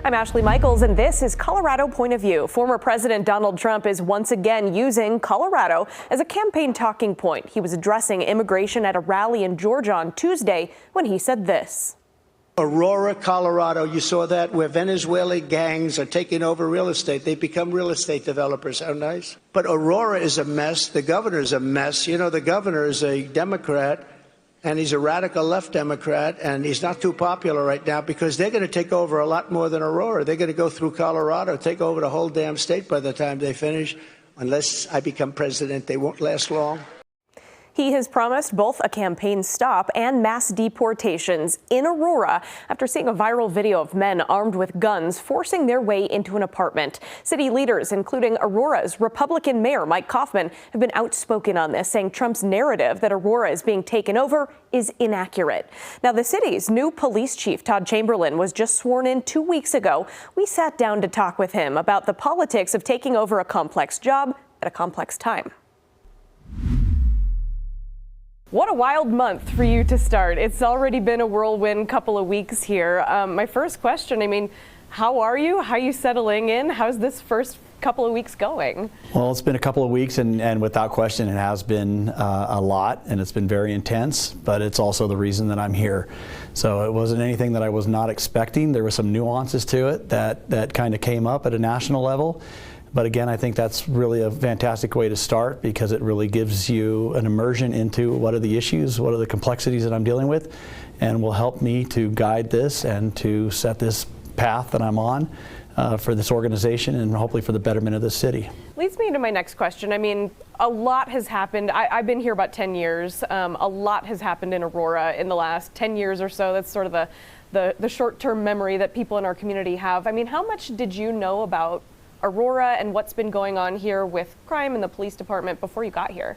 I'm Ashley Michaels, and this is Colorado Point of View. Former President Donald Trump is once again using Colorado as a campaign talking point. He was addressing immigration at a rally in Georgia on Tuesday when he said this. Aurora, Colorado, you saw that, where Venezuelan gangs are taking over real estate. They become real estate developers. How nice. But Aurora is a mess. The governor is a mess. You know, the governor is a Democrat, and he's a radical left Democrat, and he's not too popular right now because they're going to take over a lot more than Aurora. They're going to go through Colorado, take over the whole damn state by the time they finish. Unless I become president, they won't last long. He has promised both a campaign stop and mass deportations in Aurora after seeing a viral video of men armed with guns forcing their way into an apartment. City leaders, including Aurora's Republican Mayor Mike Coffman, have been outspoken on this, saying Trump's narrative that Aurora is being taken over is inaccurate. Now, the city's new police chief, Todd Chamberlain, was just sworn in 2 weeks ago. We sat down to talk with him about the politics of taking over a complex job at a complex time. What a wild month for you to start. It's already been a whirlwind couple of weeks here. My first question, how are you? How are you settling in? How's this first couple of weeks going? Well, it's been a couple of weeks, and without question, it has been a lot, and it's been very intense, but it's also the reason that I'm here. So it wasn't anything that I was not expecting. There were some nuances to it that kind of came up at a national level. But again, I think that's really a fantastic way to start because it really gives you an immersion into what are the issues, what are the complexities that I'm dealing with, and will help me to guide this and to set this path that I'm on for this organization and hopefully for the betterment of the city. Leads me to my next question. A lot has happened. I've been here about 10 years. A lot has happened in Aurora in the last 10 years or so. That's sort of the short-term memory that people in our community have. How much did you know about Aurora and what's been going on here with crime in the police department before you got here?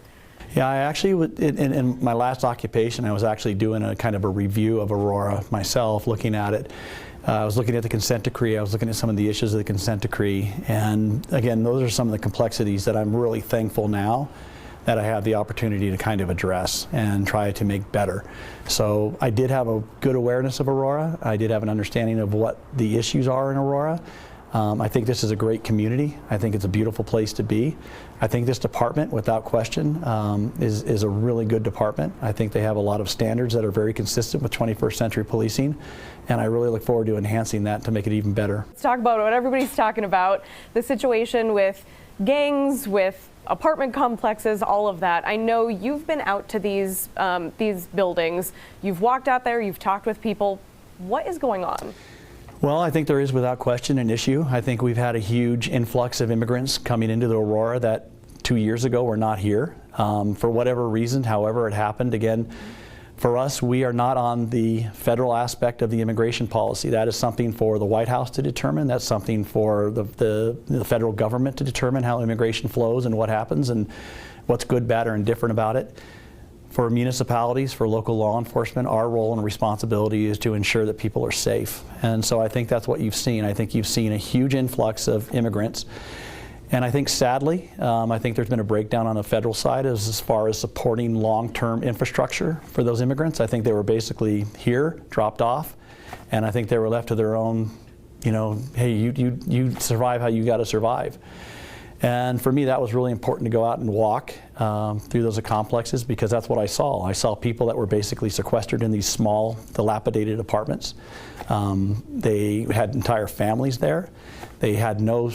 Yeah, I actually, in my last occupation, I was actually doing a kind of a review of Aurora myself, looking at it. I was looking at the consent decree, I was looking at some of the issues of the consent decree, and again, those are some of the complexities that I'm really thankful now that I have the opportunity to kind of address and try to make better. So I did have a good awareness of Aurora. I did have an understanding of what the issues are in Aurora. I think this is a great community. I think it's a beautiful place to be. I think this department, without question, is a really good department. I think they have a lot of standards that are very consistent with 21st century policing, and I really look forward to enhancing that to make it even better. Let's talk about what everybody's talking about, the situation with gangs, with apartment complexes, all of that. I know you've been out to these buildings. You've walked out there, you've talked with people. What is going on? Well, I think there is without question an issue. I think we've had a huge influx of immigrants coming into the Aurora that 2 years ago were not here. For whatever reason, however it happened, again, for us, we are not on the federal aspect of the immigration policy. That is something for the White House to determine. That's something for the federal government to determine how immigration flows and what happens and what's good, bad, or indifferent about it. For municipalities, for local law enforcement, our role and responsibility is to ensure that people are safe. And so I think that's what you've seen. I think you've seen a huge influx of immigrants. And I think sadly, I think there's been a breakdown on the federal side as far as supporting long-term infrastructure for those immigrants. I think they were basically here, dropped off, and I think they were left to their own, hey, you survive how you got to survive. And for me, that was really important to go out and walk through those complexes because that's what I saw. I saw people that were basically sequestered in these small, dilapidated apartments. They had entire families there. They had no,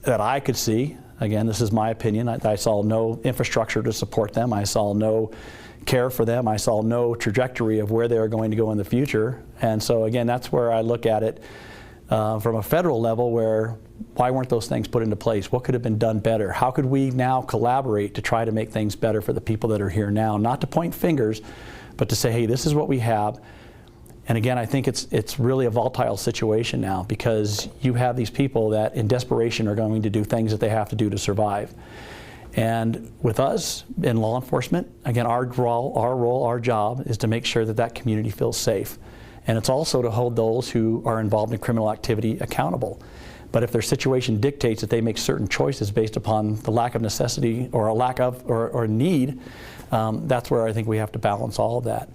that I could see, again, this is my opinion, I saw no infrastructure to support them. I saw no care for them. I saw no trajectory of where they are going to go in the future. And so again, that's where I look at it from a federal level where why weren't those things put into place? What could have been done better? How could we now collaborate to try to make things better for the people that are here now? Not to point fingers, but to say, hey, this is what we have. And again, I think it's really a volatile situation now because you have these people that in desperation are going to do things that they have to do to survive. And with us in law enforcement, again, our role, our job is to make sure that that community feels safe. And it's also to hold those who are involved in criminal activity accountable. But if their situation dictates that they make certain choices based upon the lack of necessity or a lack of or need That's where I think we have to balance all of that.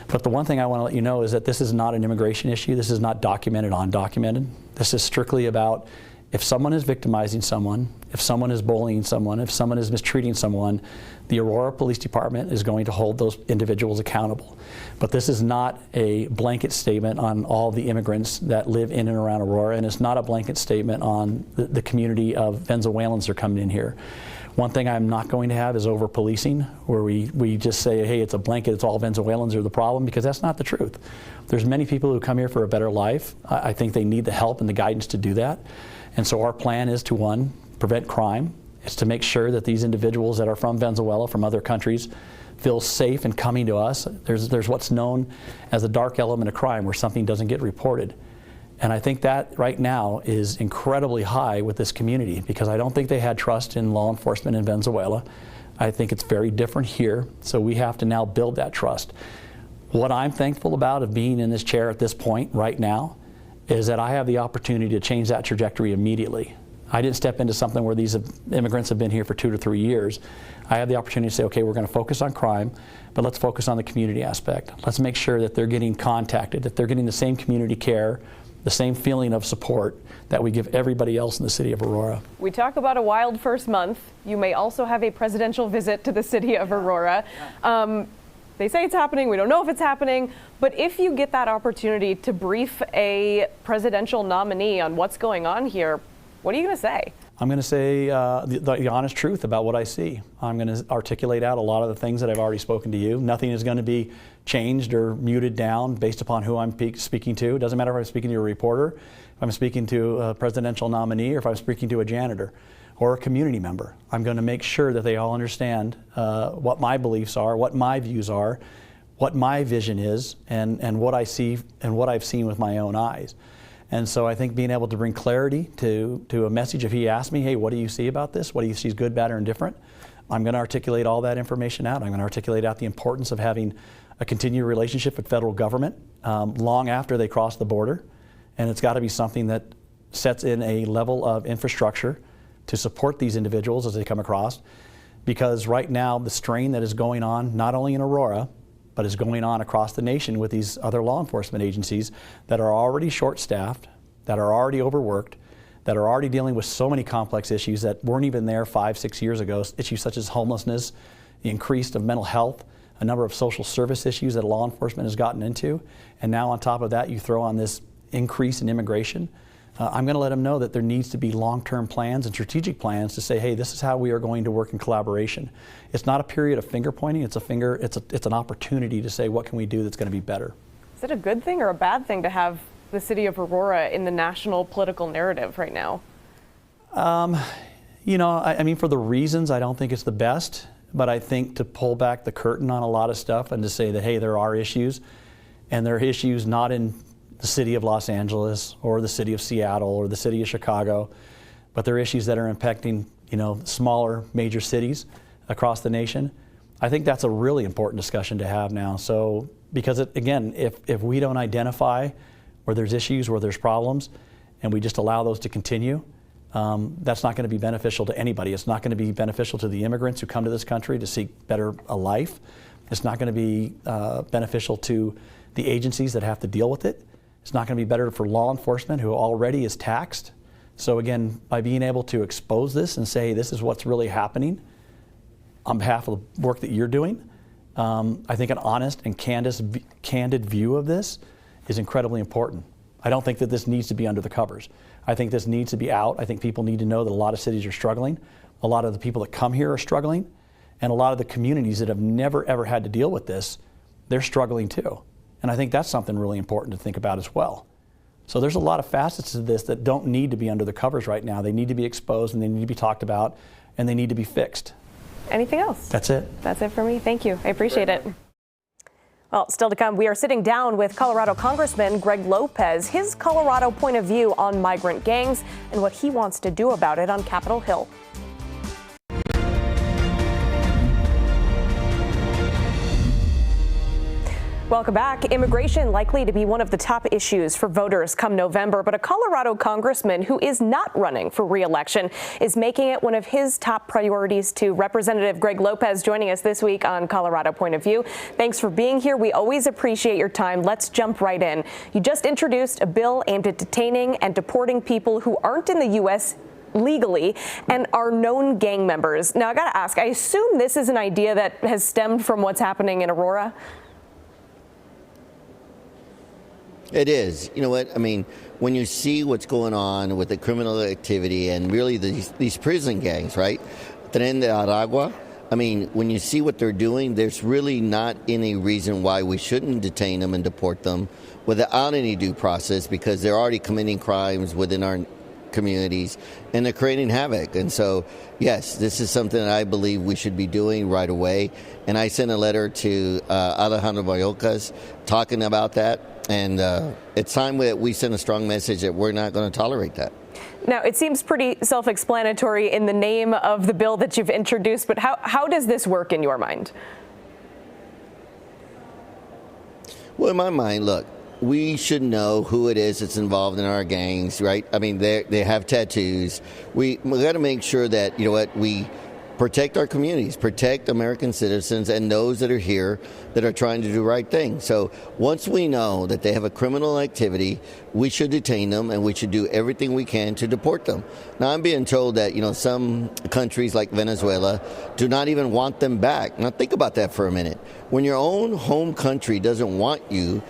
But the one thing I want to let you know is that this is not an immigration issue. This is not documented, undocumented. This is strictly about if someone is victimizing someone, if someone is bullying someone, if someone is mistreating someone, the Aurora Police Department is going to hold those individuals accountable. But this is not a blanket statement on all the immigrants that live in and around Aurora, and it's not a blanket statement on the community of Venezuelans that are coming in here. One thing I'm not going to have is over-policing, where we just say, hey, it's a blanket, it's all Venezuelans are the problem, because that's not the truth. There's many people who come here for a better life. I think they need the help and the guidance to do that. And so our plan is to, one, prevent crime. It's to make sure that these individuals that are from Venezuela, from other countries, feel safe in coming to us. There's what's known as a dark element of crime, where something doesn't get reported. And I think that right now is incredibly high with this community, because I don't think they had trust in law enforcement in Venezuela. I think it's very different here, so we have to now build that trust. What I'm thankful about of being in this chair at this point right now is that I have the opportunity to change that trajectory immediately. I didn't step into something where these immigrants have been here for 2 to 3 years. I have the opportunity to say, okay, we're going to focus on crime, but let's focus on the community aspect. Let's make sure that they're getting contacted, that they're getting the same community care, the same feeling of support that we give everybody else in the city of Aurora. We talk about a wild first month. You may also have a presidential visit to the city of Aurora. They say it's happening. We don't know if it's happening. But if you get that opportunity to brief a presidential nominee on what's going on here, what are you going to say? I'm going to say the honest truth about what I see. I'm going to articulate out a lot of the things that I've already spoken to you. Nothing is going to be changed or muted down based upon who I'm speaking to. It doesn't matter if I'm speaking to a reporter, if I'm speaking to a presidential nominee, or if I'm speaking to a janitor or a community member. I'm going to make sure that they all understand what my beliefs are, what my views are, what my vision is, and what I see and what I've seen with my own eyes. And so I think being able to bring clarity to a message, if he asks me, hey, what do you see about this? What do you see as good, bad, or indifferent? I'm going to articulate all that information out. I'm going to articulate out the importance of having a continued relationship with federal government long after they cross the border. And it's got to be something that sets in a level of infrastructure to support these individuals as they come across. Because right now, the strain that is going on, not only in Aurora, but is going on across the nation with these other law enforcement agencies that are already short-staffed, that are already overworked, that are already dealing with so many complex issues that weren't even there 5-6 years ago, issues such as homelessness, the increase of mental health, a number of social service issues that law enforcement has gotten into, and now on top of that you throw on this increase in immigration. I'm going to let them know that there needs to be long-term plans and strategic plans to say, hey, this is how we are going to work in collaboration. It's not a period of finger pointing. It's an opportunity to say, what can we do that's going to be better? Is it a good thing or a bad thing to have the city of Aurora in the national political narrative right now? You know, I mean, for the reasons, I don't think it's the best. But I think to pull back the curtain on a lot of stuff and to say that, hey, there are issues, and there are issues not in the city of Los Angeles or the city of Seattle or the city of Chicago, but there are issues that are impacting, you know, smaller major cities across the nation. I think that's a really important discussion to have now. So, because again, if we don't identify where there's issues, where there's problems, and we just allow those to continue, that's not going to be beneficial to anybody. It's not going to be beneficial to the immigrants who come to this country to seek better a life. It's not going to be beneficial to the agencies that have to deal with it. It's not going to be better for law enforcement, who already is taxed. So again, by being able to expose this and say, this is what's really happening on behalf of the work that you're doing, I think an honest and candid view of this is incredibly important. I don't think that this needs to be under the covers. I think this needs to be out. I think people need to know that a lot of cities are struggling. A lot of the people that come here are struggling. And a lot of the communities that have never, ever had to deal with this, they're struggling too. And I think that's something really important to think about as well. So there's a lot of facets to this that don't need to be under the covers right now. They need to be exposed, and they need to be talked about, and they need to be fixed. Anything else? That's it. That's it for me. Thank you. I appreciate it. Well, still to come, we are sitting down with Colorado Congressman Greg Lopez, his Colorado point of view on migrant gangs and what he wants to do about it on Capitol Hill. Welcome back. Immigration likely to be one of the top issues for voters come November, but a Colorado congressman who is not running for re-election is making it one of his top priorities too. Representative Greg Lopez joining us this week on Colorado Point of View. Thanks for being here. We always appreciate your time. Let's jump right in. You just introduced a bill aimed at detaining and deporting people who aren't in the U.S. legally and are known gang members. Now, I got to ask, I assume this is an idea that has stemmed from what's happening in Aurora? It is. You know what? I mean, when you see what's going on with the criminal activity and really these prison gangs, right? Tren de Aragua. I mean, when you see what they're doing, there's really not any reason why we shouldn't detain them and deport them without any due process, because they're already committing crimes within our communities and they're creating havoc. And so, yes, this is something that I believe we should be doing right away. And I sent a letter to Alejandro Mayorkas talking about that. And it's time that we send a strong message that we're not going to tolerate that. Now, it seems pretty self-explanatory in the name of the bill that you've introduced, but how does this work in your mind? Well, in my mind, look, we should know who it is that's involved in our gangs, right? I mean, they have tattoos. We got to make sure that, you know what, we protect our communities, protect American citizens and those that are here that are trying to do the right thing. So once we know that they have a criminal activity, we should detain them and we should do everything we can to deport them. Now, I'm being told that, you know, some countries like Venezuela do not even want them back. Now, think about that for a minute. When your own home country doesn't want you,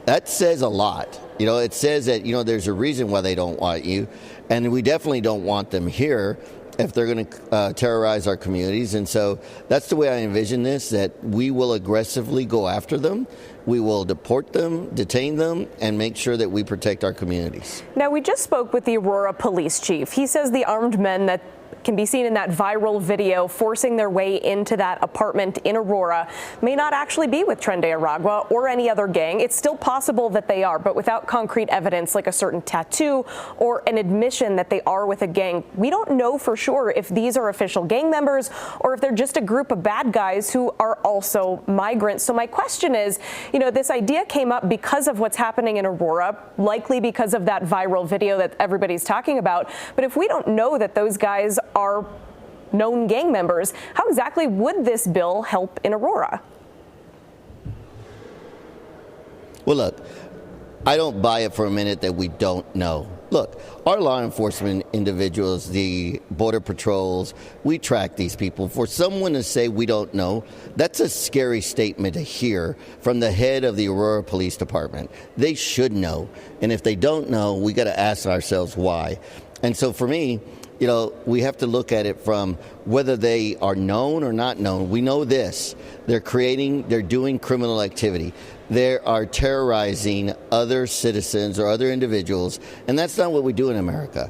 that says a lot. You know, it says that, you know, there's a reason why they don't want you, and we definitely don't want them here if they're going to terrorize our communities. And so that's the way I envision this, that we will aggressively go after them. We will deport them, detain them, and make sure that we protect our communities. Now, we just spoke with the Aurora police chief. He says the armed men that can be seen in that viral video forcing their way into that apartment in Aurora may not actually be with Tren de Aragua or any other gang. It's still possible that they are, but without concrete evidence like a certain tattoo or an admission that they are with a gang, we don't know for sure if these are official gang members or if they're just a group of bad guys who are also migrants. So my question is, you know, this idea came up because of what's happening in Aurora, likely because of that viral video that everybody's talking about. But if we don't know that those guys are known gang members, how exactly would this bill help in Aurora? Well, look, I don't buy it for a minute that we don't know. Look, our law enforcement individuals, the border patrols, we track these people. For someone to say we don't know, that's a scary statement to hear from the head of the Aurora Police Department. They should know. And if they don't know, we got to ask ourselves why. And so for me, you know, we have to look at it from whether they are known or not known. We know this. They're doing criminal activity. They are terrorizing other citizens or other individuals, and that's not what we do in America.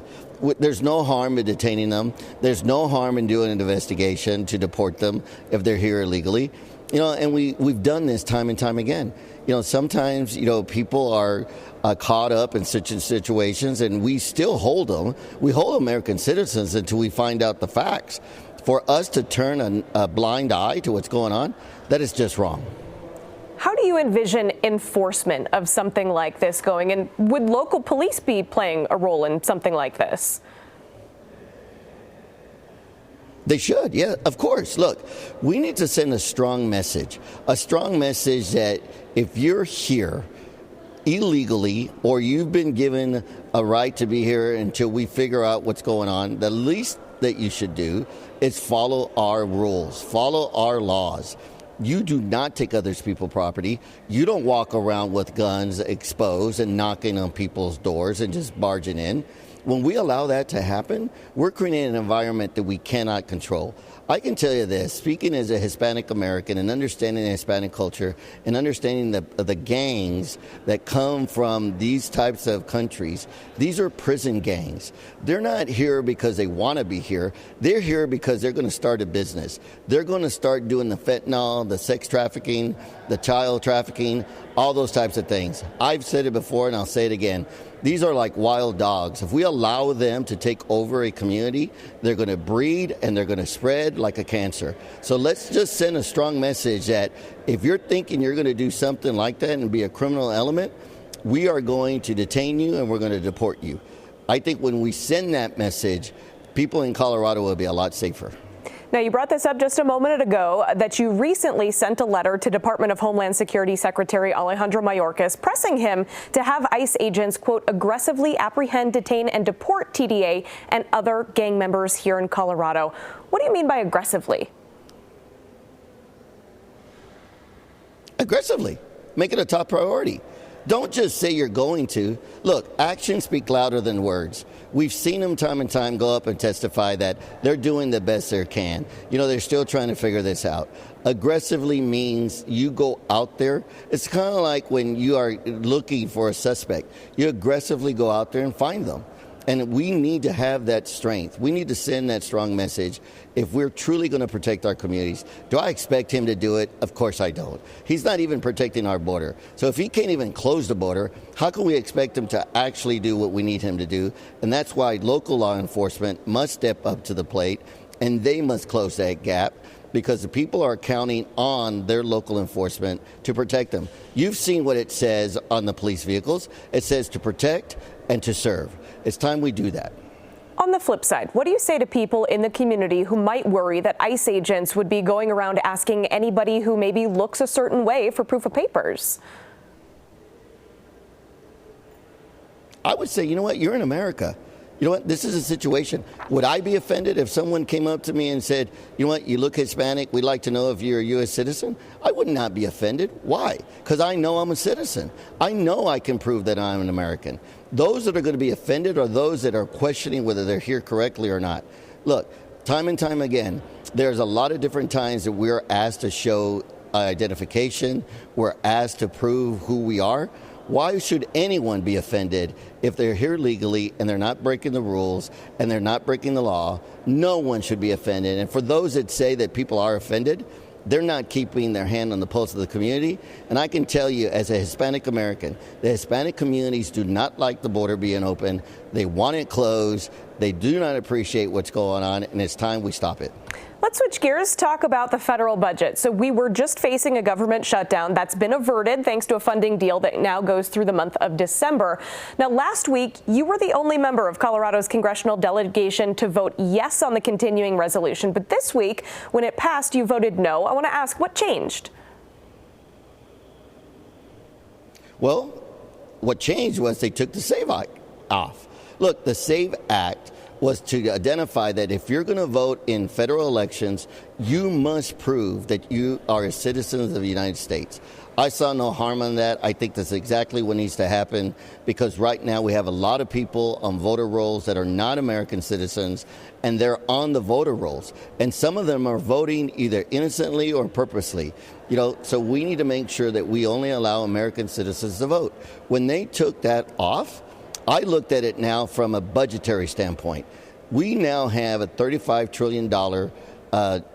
There's no harm in detaining them. There's no harm in doing an investigation to deport them if they're here illegally. You know, and we've done this time and time again. You know, sometimes, you know, people are caught up in such situations, and we still hold them. We hold American citizens until we find out the facts. For us to turn a blind eye to what's going on, that is just wrong. How do you envision enforcement of something like this going? And would local police be playing a role in something like this? They should, yeah, of course. Look, we need to send a strong message that if you're here illegally or you've been given a right to be here until we figure out what's going on, the least that you should do is follow our rules, follow our laws. You do not take other people's property. You don't walk around with guns exposed and knocking on people's doors and just barging in. When we allow that to happen, we're creating an environment that we cannot control. I can tell you this, speaking as a Hispanic American and understanding the Hispanic culture and understanding the gangs that come from these types of countries, these are prison gangs. They're not here because they want to be here. They're here because they're going to start a business. They're going to start doing the fentanyl, the sex trafficking, the child trafficking, all those types of things. I've said it before and I'll say it again. These are like wild dogs. If we allow them to take over a community, they're going to breed and they're going to spread like a cancer. So let's just send a strong message that if you're thinking you're going to do something like that and be a criminal element, we are going to detain you and we're going to deport you. I think when we send that message, people in Colorado will be a lot safer. Now, you brought this up just a moment ago that you recently sent a letter to Department of Homeland Security Secretary Alejandro Mayorkas pressing him to have ICE agents, quote, aggressively apprehend, detain, and deport TDA and other gang members here in Colorado. What do you mean by aggressively? Aggressively. Make it a top priority. Don't just say you're going to. Look, actions speak louder than words. We've seen them time and time go up and testify that they're doing the best they can. You know, they're still trying to figure this out. Aggressively means you go out there. It's kind of like when you are looking for a suspect. You aggressively go out there and find them. And we need to have that strength. We need to send that strong message if we're truly going to protect our communities. Do I expect him to do it? Of course I don't. He's not even protecting our border. So if he can't even close the border, how can we expect him to actually do what we need him to do? And that's why local law enforcement must step up to the plate, and they must close that gap, because the people are counting on their local enforcement to protect them. You've seen what it says on the police vehicles. It says to protect and to serve. It's time we do that. On the flip side, what do you say to people in the community who might worry that ICE agents would be going around asking anybody who maybe looks a certain way for proof of papers? I would say, you know what, you're in America. You know what, this is a situation. Would I be offended if someone came up to me and said, you know what, you look Hispanic, we'd like to know if you're a U.S. citizen? I would not be offended. Why? Because I know I'm a citizen. I know I can prove that I'm an American. Those that are going to be offended are those that are questioning whether they're here correctly or not. Look, time and time again, there's a lot of different times that we're asked to show identification. We're asked to prove who we are. Why should anyone be offended if they're here legally and they're not breaking the rules and they're not breaking the law? No one should be offended. And for those that say that people are offended, they're not keeping their hand on the pulse of the community. And I can tell you, as a Hispanic American, the Hispanic communities do not like the border being open. They want it closed. They do not appreciate what's going on, and it's time we stop it. Let's switch gears, talk about the federal budget. So we were just facing a government shutdown that's been averted thanks to a funding deal that now goes through the month of December. Now, last week, you were the only member of Colorado's congressional delegation to vote yes on the continuing resolution. But this week, when it passed, you voted no. I want to ask, what changed? Well, what changed was they took the SAVE Act off. Look, the SAVE Act was to identify that if you're going to vote in federal elections, you must prove that you are a citizen of the United States. I saw no harm in that. I think that's exactly what needs to happen, because right now we have a lot of people on voter rolls that are not American citizens, and they're on the voter rolls. And some of them are voting either innocently or purposely. You know, so we need to make sure that we only allow American citizens to vote. When they took that off, I looked at it now from a budgetary standpoint. We now have a $35 trillion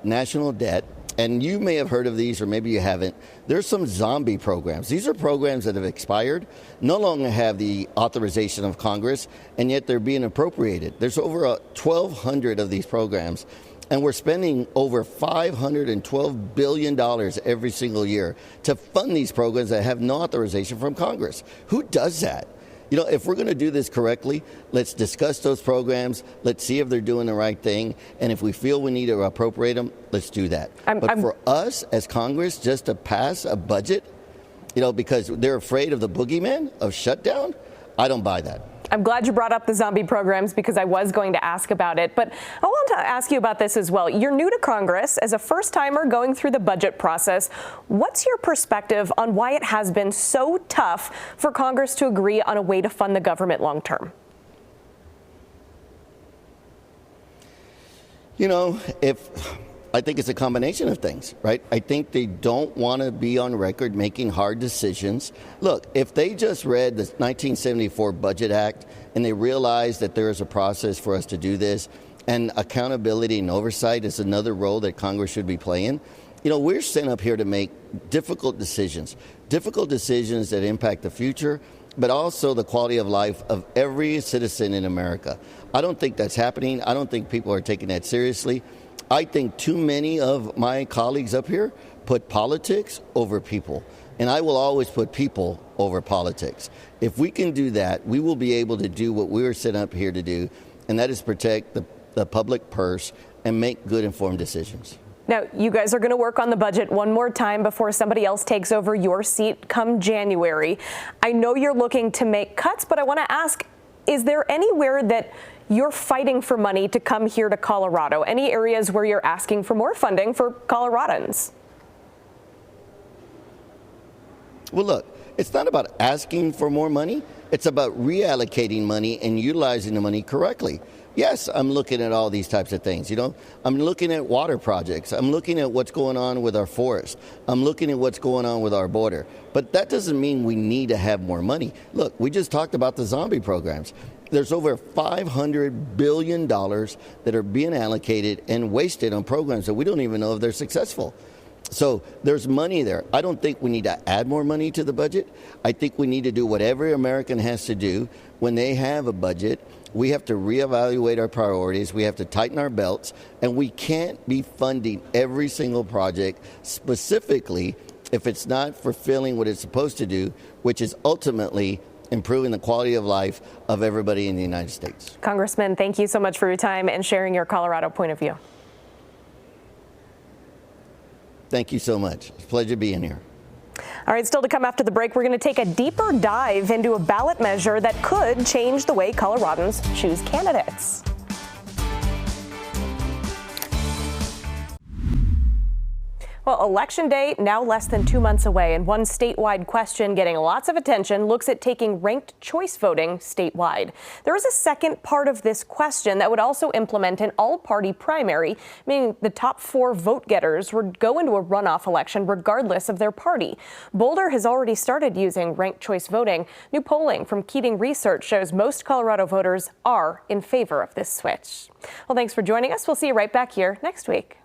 national debt, and you may have heard of these or maybe you haven't. There's some zombie programs. These are programs that have expired, no longer have the authorization of Congress, and yet they're being appropriated. There's over 1,200 of these programs, and we're spending over $512 billion every single year to fund these programs that have no authorization from Congress. Who does that? You know, if we're going to do this correctly, let's discuss those programs. Let's see if they're doing the right thing. And if we feel we need to appropriate them, let's do that. But for us as Congress just to pass a budget, you know, because they're afraid of the boogeyman of shutdown, I don't buy that. I'm glad you brought up the zombie programs, because I was going to ask about it. But I want to ask you about this as well. You're new to Congress. As a first-timer going through the budget process, what's your perspective on why it has been so tough for Congress to agree on a way to fund the government long term? You know, I think it's a combination of things, right? I think they don't want to be on record making hard decisions. Look, if they just read the 1974 Budget Act and they realize that there is a process for us to do this, and accountability and oversight is another role that Congress should be playing. You know, we're sent up here to make difficult decisions that impact the future, but also the quality of life of every citizen in America. I don't think that's happening. I don't think people are taking that seriously. I think too many of my colleagues up here put politics over people, and I will always put people over politics. If we can do that, we will be able to do what we were set up here to do, and that is protect the public purse and make good informed decisions. Now, you guys are going to work on the budget one more time before somebody else takes over your seat come January. I know you're looking to make cuts, but I want to ask, is there anywhere that you're fighting for money to come here to Colorado? Any areas where you're asking for more funding for Coloradans? Well, look, it's not about asking for more money. It's about reallocating money and utilizing the money correctly. Yes, I'm looking at all these types of things. I'm looking at water projects. I'm looking at what's going on with our forest. I'm looking at what's going on with our border. But that doesn't mean we need to have more money. Look, we just talked about the zombie programs. There's over $500 billion that are being allocated and wasted on programs that we don't even know if they're successful. So there's money there. I don't think we need to add more money to the budget. I think we need to do what every American has to do when they have a budget. We have to reevaluate our priorities. We have to tighten our belts, and we can't be funding every single project specifically if it's not fulfilling what it's supposed to do, which is ultimately improving the quality of life of everybody in the United States. Congressman, thank you so much for your time and sharing your Colorado point of view. Thank you so much. It's a pleasure being here. All right, still to come after the break, we're going to take a deeper dive into a ballot measure that could change the way Coloradans choose candidates. Well, Election Day now less than 2 months away, and one statewide question getting lots of attention looks at taking ranked choice voting statewide. There is a second part of this question that would also implement an all-party primary, meaning the top 4 vote-getters would go into a runoff election regardless of their party. Boulder has already started using ranked choice voting. New polling from Keating Research shows most Colorado voters are in favor of this switch. Well, thanks for joining us. We'll see you right back here next week.